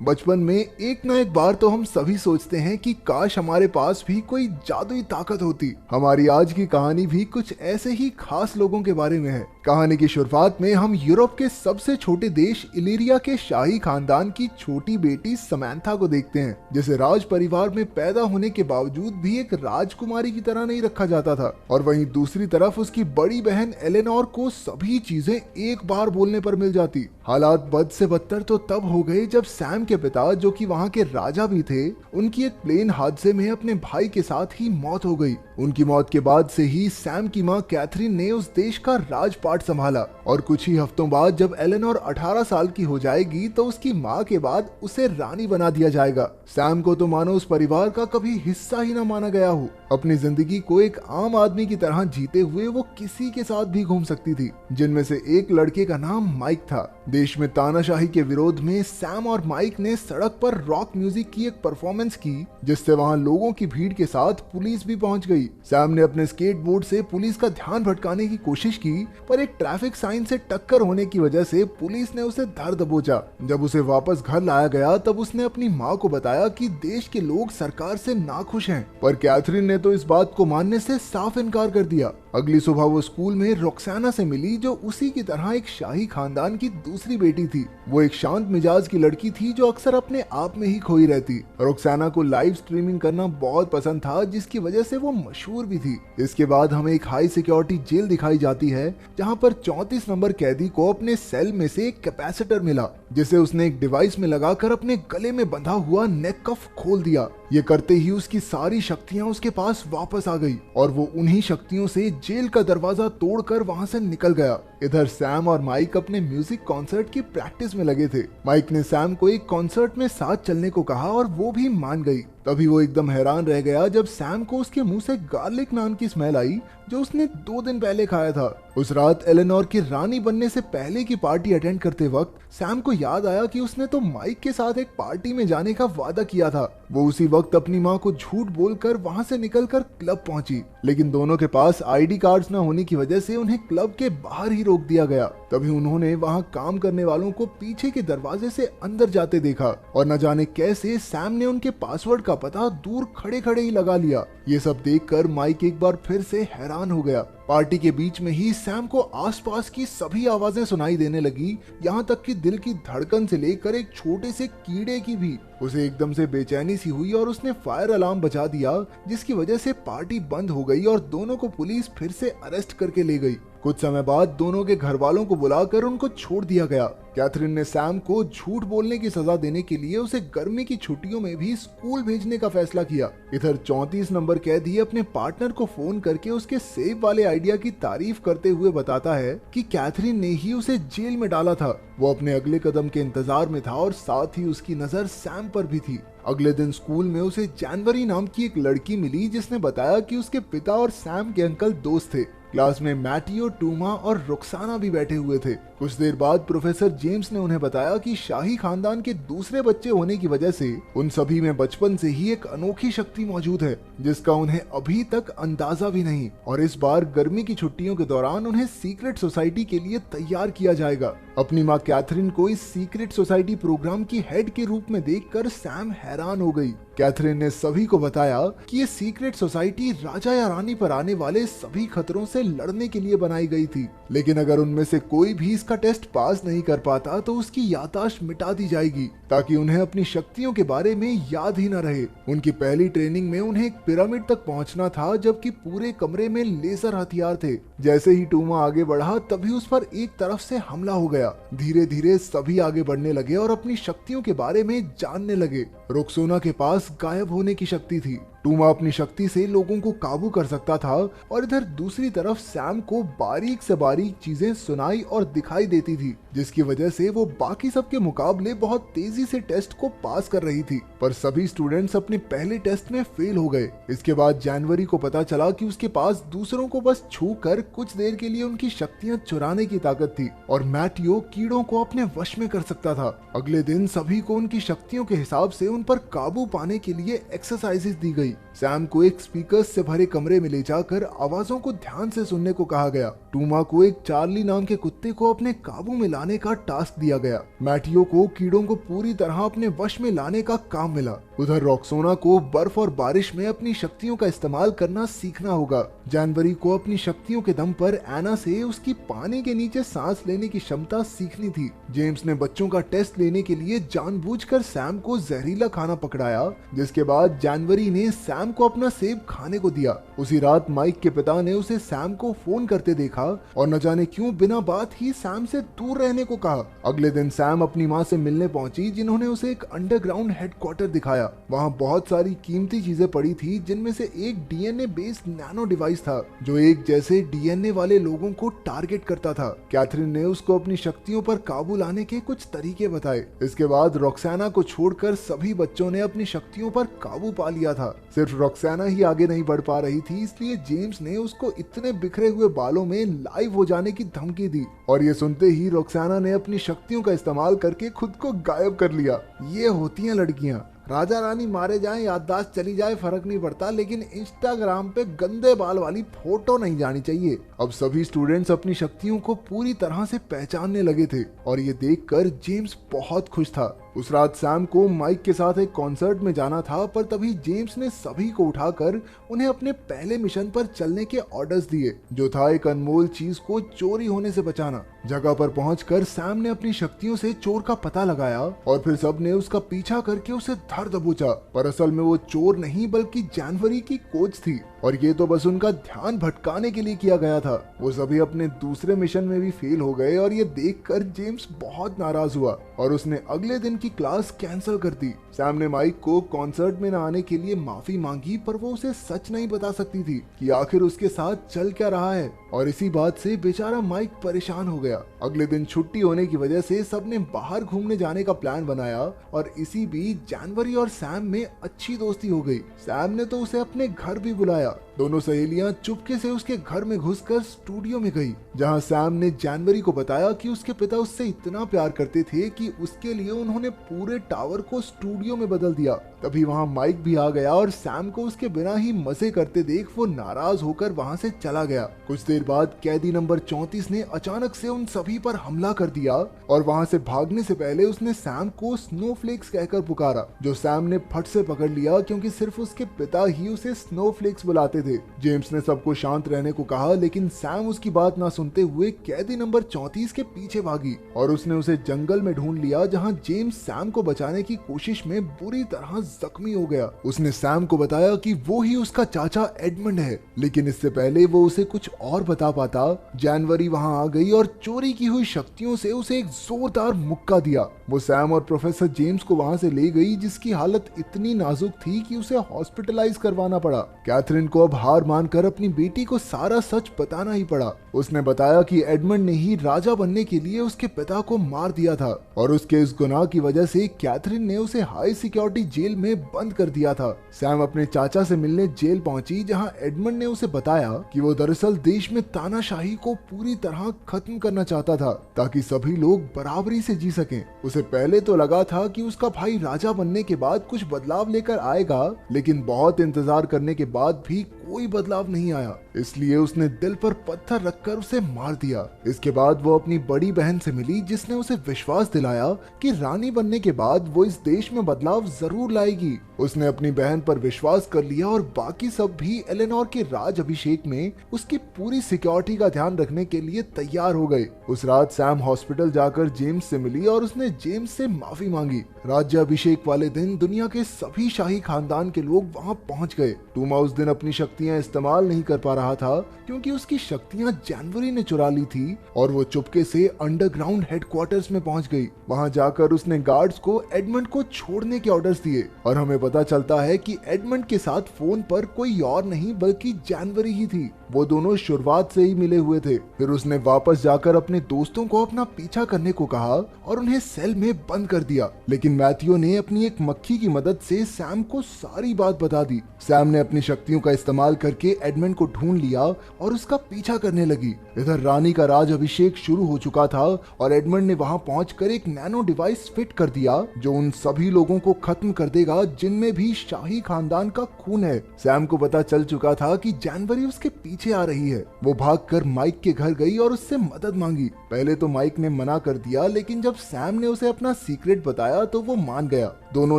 बचपन में एक ना एक बार तो हम सभी सोचते हैं कि काश हमारे पास भी कोई जादुई ताकत होती। हमारी आज की कहानी भी कुछ ऐसे ही खास लोगों के बारे में है। कहानी की शुरुआत में हम यूरोप के सबसे छोटे देश इलीरिया के शाही खानदान की छोटी बेटी समैंथा को देखते हैं, जिसे राज परिवार में पैदा होने के बावजूद भी एक राजकुमारी की तरह नहीं रखा जाता था। और वहीं दूसरी तरफ उसकी बड़ी बहन एलेनोर को सभी चीजें एक बार बोलने पर मिल जाती। हालात बद से बदतर तो तब हो गए जब सैम के पिता, जो कि वहाँ के राजा भी थे, उनकी एक प्लेन हादसे में अपने भाई के साथ ही मौत हो गई। उनकी मौत के बाद से ही सैम की माँ कैथरीन ने उस देश का राजपाट संभाला। और कुछ ही हफ्तों बाद जब एलेनोर 18 साल की हो जाएगी तो उसकी माँ के बाद उसे रानी बना दिया जाएगा। सैम को तो मानो उस परिवार का कभी हिस्सा ही न माना गया हो। अपनी जिंदगी को एक आम आदमी की तरह जीते हुए वो किसी के साथ भी घूम सकती थी, जिनमें से एक लड़के का नाम माइक था। देश में तानाशाही के विरोध में सैम और माइक ने सड़क पर रॉक म्यूजिक की एक परफॉर्मेंस की, जिससे वहां लोगों की भीड़ के साथ पुलिस भी पहुंच गई। सैम ने अपने स्केटबोर्ड से पुलिस का ध्यान भटकाने की कोशिश की, पर एक ट्रैफिक साइन से टक्कर होने की वजह से पुलिस ने उसे धर दबोचा। जब उसे वापस घर लाया गया तब उसने अपनी माँ को बताया कि देश के लोग सरकार से नाखुश हैं, पर कैथरीन ने तो इस बात को मानने से साफ इनकार कर दिया। अगली सुबह वो स्कूल में रोक्साना से मिली, जो उसी की तरह एक शाही खानदान की दूसरी बेटी थी। वो एक शांत मिजाज की लड़की थी जो अक्सर अपने आप में ही खोई रहती। रोक्साना को लाइव स्ट्रीमिंग करना बहुत पसंद था, जिसकी वजह से वो मशहूर भी थी। इसके बाद हमें एक हाई सिक्योरिटी जेल दिखाई जाती है, जहां पर 34 नंबर कैदी को अपने सेल में से एक कैपेसिटर मिला, जिसे उसने एक डिवाइस में लगाकर अपने गले में बंधा हुआ नेक कफ खोल दिया। ये करते ही उसकी सारी शक्तियां उसके पास वापस आ गई और वो उन्हीं शक्तियों से जेल का दरवाजा तोड़कर वहां से निकल गया। इधर सैम और माइक अपने म्यूजिक कॉन्सर्ट की प्रैक्टिस में लगे थे। माइक ने सैम को एक कॉन्सर्ट में साथ चलने को कहा और वो भी मान गई। तभी वो एकदम हैरान रह गया जब सैम को उसके मुंह से गार्लिक नान की स्मेल आई, जो उसने 2 दिन पहले खाया था। उस रात एलेनोर की रानी बनने से पहले की पार्टी अटेंड करते वक्त सैम को याद आया कि उसने तो माइक के साथ एक पार्टी में जाने का वादा किया था। वो उसी वक्त अपनी माँ को झूठ बोलकर वहां से निकलकर क्लब पहुंची, लेकिन दोनों के पास आईडी कार्ड्स न होने की वजह से उन्हें क्लब के बाहर ही रोक दिया गया। तभी उन्होंने वहां काम करने वालों को पीछे के दरवाजे से अंदर जाते देखा और न जाने कैसे सैम ने उनके पासवर्ड का पता दूर खड़े खड़े ही लगा लिया। ये सब देखकर माइक एक बार फिर से हैरान हो गया। पार्टी के बीच में ही सैम को आसपास की सभी आवाजें सुनाई देने लगी, यहाँ तक कि दिल की धड़कन से लेकर एक छोटे से कीड़े की भी। उसे एकदम से बेचैनी सी हुई और उसने फायर अलार्म बजा दिया, जिसकी वजह से पार्टी बंद हो गई और दोनों को पुलिस फिर से अरेस्ट करके ले गई। कुछ समय बाद दोनों के घर वालों को बुलाकर उनको छोड़ दिया गया। कैथरीन ने सैम को झूठ बोलने की सजा देने के लिए उसे गर्मी की छुट्टियों में भी स्कूल भेजने का फैसला किया। इधर 34 नंबर कैदी अपने पार्टनर को फोन करके उसके सेव वाले आइडिया की तारीफ करते हुए बताता है कि कैथरीन ने ही उसे जेल में डाला था। वो अपने अगले कदम के इंतजार में था और साथ ही उसकी नजर सैम पर भी थी। अगले दिन स्कूल में उसे जानवरी नाम की एक लड़की मिली, जिसने बताया कि उसके पिता और सैम के अंकल दोस्त थे। क्लास में मैटियो, टूमा और रुक्साना भी बैठे हुए थे। कुछ देर बाद प्रोफेसर जेम्स ने उन्हें बताया कि शाही खानदान के दूसरे बच्चे होने की वजह से उन सभी में बचपन से ही एक अनोखी शक्ति मौजूद है, जिसका उन्हें अभी तक अंदाजा भी नहीं। और इस बार गर्मी की छुट्टियों के दौरान उन्हें सीक्रेट सोसाइटी के लिए तैयार किया जाएगा। अपनी माँ कैथरीन को इस सीक्रेट सोसाइटी प्रोग्राम की हेड के रूप में देखकर सैम हैरान हो गई। कैथरीन ने सभी को बताया कि ये सीक्रेट सोसाइटी राजा या रानी पर आने वाले सभी खतरों से लड़ने के लिए बनाई गई थी, लेकिन अगर उनमें से कोई भी इसका टेस्ट पास नहीं कर पाता तो उसकी याददाश्त मिटा दी जाएगी, ताकि उन्हें अपनी शक्तियों के बारे में याद ही न रहे। उनकी पहली ट्रेनिंग में उन्हें एक पिरामिड तक पहुंचना था, जबकि पूरे कमरे में लेजर हथियार थे। जैसे ही टूमा आगे बढ़ा तभी उस पर एक तरफ से हमला हो गया। धीरे धीरे सभी आगे बढ़ने लगे और अपनी शक्तियों के बारे में जानने लगे। रोक्सोना के पास गायब होने की शक्ति थी। टूमा अपनी शक्ति से लोगों को काबू कर सकता था और इधर दूसरी तरफ सैम को बारीक से बारीक चीजें सुनाई और दिखाई देती थी, जिसकी वजह से वो बाकी सबके मुकाबले बहुत तेजी से टेस्ट को पास कर रही थी। पर सभी स्टूडेंट्स अपने पहले टेस्ट में फेल हो गए। इसके बाद जनवरी को पता चला कि उसके पास दूसरों को बस छू कर कुछ देर के लिए उनकी शक्तियां चुराने की ताकत थी और मैटियो कीड़ों को अपने वश में कर सकता था। अगले दिन सभी को उनकी शक्तियों के हिसाब से उन पर काबू पाने के लिए एक्सरसाइजेस दी गई। सैम को एक स्पीकर्स से भरे कमरे में ले जाकर आवाजों को ध्यान से सुनने को कहा गया। टूमा को एक चार्ली नाम के कुत्ते को अपने काबू में लाने का टास्क दिया गया। मैटियो को कीड़ों को पूरी तरह अपने वश में लाने का काम मिला। उधर रॉक्सोना को बर्फ और बारिश में अपनी शक्तियों का इस्तेमाल करना सीखना होगा। जनवरी को अपनी शक्तियों के दम पर एना से उसकी पानी के नीचे सांस लेने की क्षमता सीखनी थी। जेम्स ने बच्चों का टेस्ट लेने के लिए जानबूझकर सैम को जहरीला खाना पकड़ाया, जिसके बाद जनवरी ने सैम को अपना सेब खाने को दिया। उसी रात माइक के पिता ने उसे सैम को फोन करते देखा और न जाने क्यों बिना बात ही सैम से दूर रहने को कहा। अगले दिन सैम अपनी माँ से मिलने पहुंची, जिन्होंने उसे एक अंडरग्राउंड हेडक्वार्टर दिखाया। वहाँ बहुत सारी कीमती चीजें पड़ी थी, जिनमें से एक डीएनए बेस्ड नैनो डिवाइस था जो एक जैसे डीएनए वाले लोगों को टारगेट करता था। कैथरीन ने उसको अपनी शक्तियों पर काबू लाने के कुछ तरीके बताए। इसके बाद रॉक्साना को छोड़कर सभी बच्चों ने अपनी शक्तियों पर काबू पा लिया था। सिर्फ रॉक्साना ही आगे नहीं बढ़ पा रही थी, इसलिए जेम्स ने उसको इतने बिखरे हुए बालों में लाइव हो जाने की धमकी दी और ये सुनते ही रॉक्साना ने अपनी शक्तियों का इस्तेमाल करके खुद को गायब कर लिया। ये होती हैं लड़कियां। राजा रानी मारे जाएं, याददाश्त चली जाए, फर्क नहीं पड़ता, लेकिन इंस्टाग्राम पे गंदे बाल वाली फोटो नहीं जानी चाहिए। अब सभी स्टूडेंट्स अपनी शक्तियों को पूरी तरह से पहचानने लगे थे और ये देखकर जेम्स बहुत खुश था। उस रात सैम को माइक के साथ एक कॉन्सर्ट में जाना था, पर तभी जेम्स ने सभी को उठाकर उन्हें अपने पहले मिशन पर चलने के ऑर्डर्स दिए, जो था एक अनमोल चीज को चोरी होने से बचाना। जगह पर पहुंचकर सैम ने अपनी शक्तियों से चोर का पता लगाया और फिर सबने उसका पीछा करके उसे धर दबोचा। पर असल में वो चोर नहीं बल्कि जनवरी की कोच थी और ये तो बस उनका ध्यान भटकाने के लिए किया गया था। वो सभी अपने दूसरे मिशन में भी फेल हो गए और ये देखकर जेम्स बहुत नाराज हुआ और उसने अगले दिन की क्लास कैंसिल कर दी। सैम ने माइक को कॉन्सर्ट में न आने के लिए माफी मांगी, पर वो उसे सच नहीं बता सकती थी कि आखिर उसके साथ चल क्या रहा है और इसी बात से बेचारा माइक परेशान हो गया। अगले दिन छुट्टी होने की वजह से सबने बाहर घूमने जाने का प्लान बनाया और इसी बीच जनवरी और सैम में अच्छी दोस्ती हो गई। सैम ने तो उसे अपने घर भी बुलाया। दोनों सहेलियां चुपके से उसके घर में घुसकर स्टूडियो में गई, जहां सैम ने जनवरी को बताया कि उसके पिता उससे इतना प्यार करते थे कि उसके लिए उन्होंने पूरे टावर को स्टूडियो में बदल दिया। तभी वहां माइक भी आ गया और सैम को उसके बिना ही मजे करते देख वो नाराज होकर वहां से चला गया। कुछ देर बाद कैदी नंबर 34 ने अचानक से उन सभी पर हमला कर दिया और वहां से भागने से पहले उसने सैम को स्नोफ्लेक्स कहकर पुकारा, जो सैम ने फट से पकड़ लिया क्योंकि सिर्फ उसके पिता ही उसे स्नोफ्लेक्स बुलाते थे। जेम्स ने सबको शांत रहने को कहा, लेकिन सैम उसकी बात ना सुनते हुए कैदी नंबर 34 के पीछे भागी और उसने उसे जंगल में ढूंढ लिया, जहां जेम्स सैम को बचाने की कोशिश में बुरी तरह जख्मी हो गया। उसने सैम को बताया कि वो ही उसका चाचा एडमंड है, लेकिन इससे पहले वो उसे कुछ और बता पाता, जनवरी वहां आ गई और चोरी की हुई शक्तियों से उसे एक जोरदार मुक्का दिया। वो सैम और प्रोफेसर जेम्स को वहां से ले गई, जिसकी हालत इतनी नाजुक थी कि उसे हॉस्पिटलाइज करवाना पड़ा। कैथरीन को अब हार मानकर अपनी बेटी को सारा सच बताना ही पड़ा। उसने बताया कि एडमंड ने ही राजा बनने के लिए उसके पिता को मार दिया था और उसके इस गुनाह की वजह से कैथरीन ने उसे हाई सिक्योरिटी जेल में बंद कर दिया था। सैम अपने चाचा से मिलने जेल पहुंची, जहां एडमंड ने उसे बताया कि वो दरअसल देश में तानाशाही को पूरी तरह खत्म करना चाहता था, ताकि सभी लोग बराबरी से जी सकें। उसे पहले तो लगा था कि उसका भाई राजा बनने के बाद कुछ बदलाव लेकर आएगा, लेकिन बहुत इंतजार करने के बाद भी कोई बदलाव नहीं आया, इसलिए उसने दिल पर पत्थर रखकर उसे मार दिया। इसके बाद वो अपनी बड़ी बहन से मिली, जिसने उसे विश्वास दिलाया कि रानी बनने के बाद वो इस देश में बदलाव जरूर लाएगी। उसने अपनी बहन पर विश्वास कर लिया और बाकी सब भी एलेनोर के राज अभिषेक में उसकी पूरी सिक्योरिटी का ध्यान रखने के लिए तैयार हो गए। उस रात सैम हॉस्पिटल जाकर जेम्स से मिली और उसने जेम्स से माफी मांगी। राज्य अभिषेक वाले दिन दुनिया के सभी शाही खानदान के लोग वहां पहुंच गए। टूमा उस दिन अपनी शक्तियां इस्तेमाल नहीं कर पा रहा था क्योंकि उसकी शक्तियां जनवरी ने चुरा ली थी और वो चुपके से अंडरग्राउंड हेडक्वार्टर्स में पहुंच गई। वहां जाकर उसने गार्ड्स को एडमंड को छोड़ने के ऑर्डर्स दिए और हमें पता चलता है कि एडमंड के साथ फोन पर कोई और नहीं बल्कि जनवरी ही थी। वो दोनों शुरुआत शुरुआत से ही मिले हुए थे। फिर उसने वापस जाकर अपने दोस्तों को अपना पीछा करने को कहा और उन्हें सेल में बंद कर दिया। लेकिन मैथ्यू ने अपनी एक मक्खी की मदद से सैम को सारी बात बता दी। सैम ने अपनी शक्तियों का इस्तेमाल करके एडमंड को ढूंढ लिया और उसका पीछा करने लगी। इधर रानी का राज अभिषेक शुरू हो चुका था और एडमंड ने वहां पहुंचकर एक नैनो डिवाइस फिट कर दिया जो उन सभी लोगों को खत्म कर देगा जिनमें भी शाही खानदान का खून है। सैम को पता चल चुका था कि जानवरी उसके पीछे आ रही है। वो भागकर माइक के घर गई और उससे मदद मांगी। पहले तो माइक ने मना कर दिया, लेकिन जब सैम ने उसे अपना सीक्रेट बताया तो वो मान गया। दोनों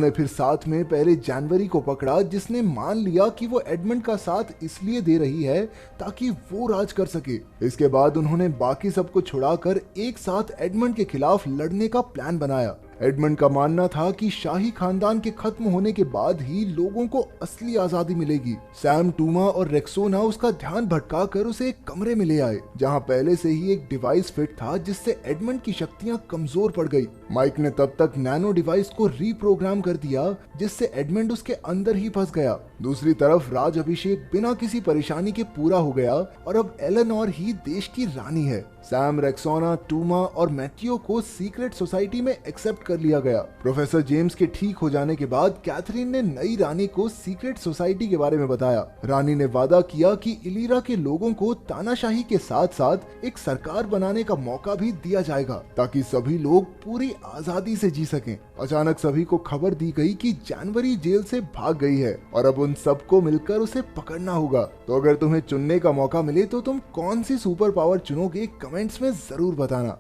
ने फिर साथ में पहले जानवरी को पकड़ा, जिसने मान लिया कि वो एडमंड का साथ इसलिए दे रही है ताकि वो राज कर सके। इसके बाद उन्होंने बाकी सबको छुड़ाकर एक साथ एडमंड के खिलाफ लड़ने का प्लान बनाया। एडमंड का मानना था कि शाही खानदान के खत्म होने के बाद ही लोगों को असली आजादी मिलेगी। सैम, टूमा और रेक्सोना उसका ध्यान भटकाकर उसे एक कमरे में ले आए जहां पहले से ही एक डिवाइस फिट था जिससे एडमंड की शक्तियां कमजोर पड़ गई। माइक ने तब तक नैनो डिवाइस को रीप्रोग्राम कर दिया जिससे एडमंड उसके अंदर ही फंस गया। दूसरी तरफ राज अभिषेक बिना किसी परेशानी के पूरा हो गया और अब एलेनोर ही देश की रानी है। सैम, रेक्सोना, टूमा और मैथियो को सीक्रेट सोसाइटी में एक्सेप्ट कर लिया गया। प्रोफेसर जेम्स के ठीक हो जाने के बाद कैथरीन ने नई रानी को सीक्रेट सोसाइटी के बारे में बताया। रानी ने वादा किया कि इलीरा के लोगों को तानाशाही के साथ साथ एक सरकार बनाने का मौका भी दिया जाएगा ताकि सभी लोग पूरी आजादी से जी सकें। अचानक सभी को खबर दी गई कि जानवरी जेल से भाग गई है और अब उन सबको मिलकर उसे पकड़ना होगा। तो अगर तुम्हें चुनने का मौका मिले तो तुम कौन सी सुपर पावर चुनोगे, कमेंट्स में जरूर बताना।